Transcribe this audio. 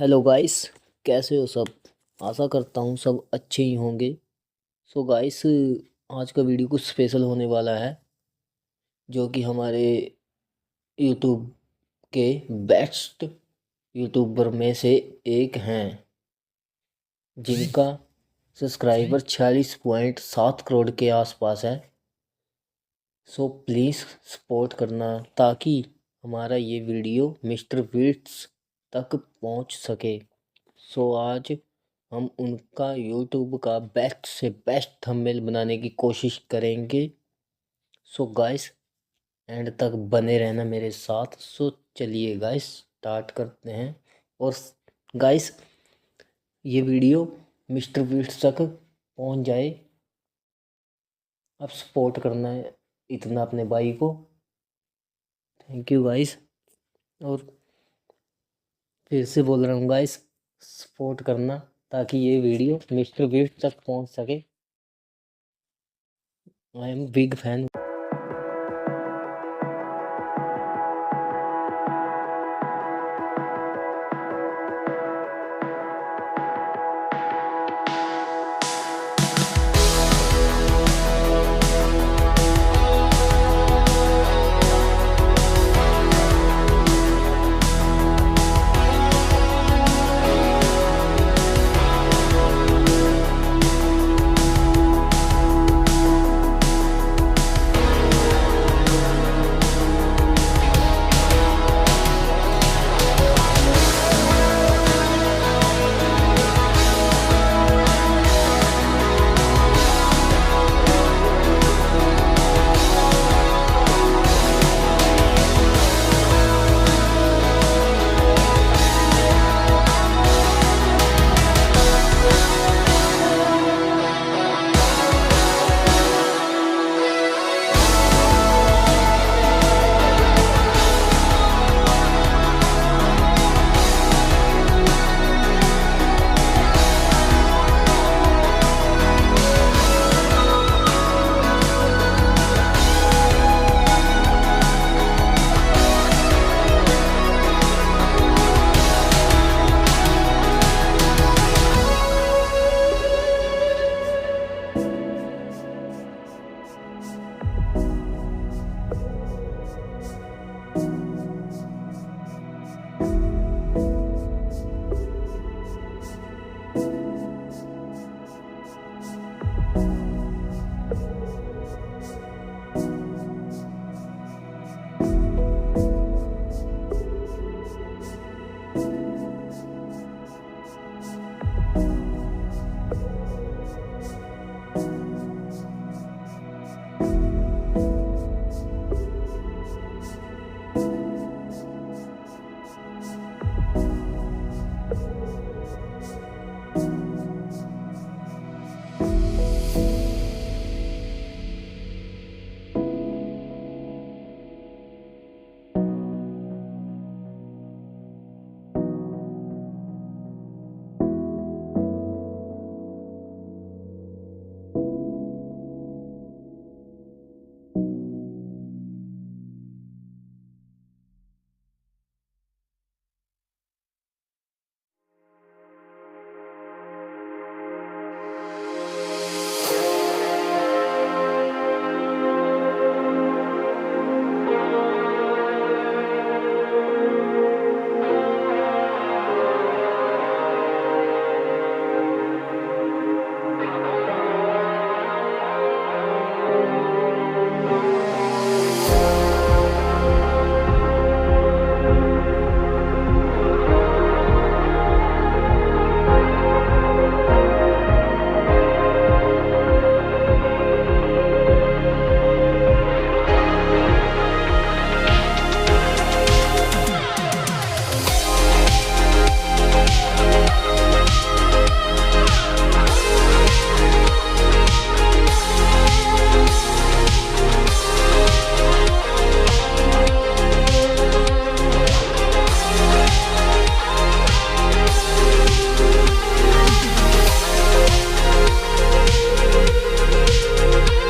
Hello guys. कैसे हो सब। आशा करता हूँ सब अच्छे ही होंगे। सो गाइस, आज का वीडियो कुछ स्पेशल होने वाला है, जो कि हमारे यूट्यूब के बेस्ट यूट्यूबर में से एक हैं, जिनका सब्सक्राइबर 46.7 करोड़ के आसपास है। सो प्लीज़ सपोर्ट करना, ताकि हमारा ये वीडियो मिस्टर बीट्स तक पहुंच सके। सो आज हम उनका यूट्यूब का बेस्ट से बेस्ट थंबनेल बनाने की कोशिश करेंगे। सो गाइस, एंड तक बने रहना मेरे साथ। सो चलिए गाइस, स्टार्ट करते हैं। और गाइस, ये वीडियो मिस्टर बीट्स तक पहुंच जाए, अब सपोर्ट करना है इतना अपने भाई को। Thank you guys. और फिर से बोल रहा हूँ गाइस, सपोर्ट करना ताकि ये वीडियो मिस्टर बीस्ट तक पहुंच सके। I am big fan.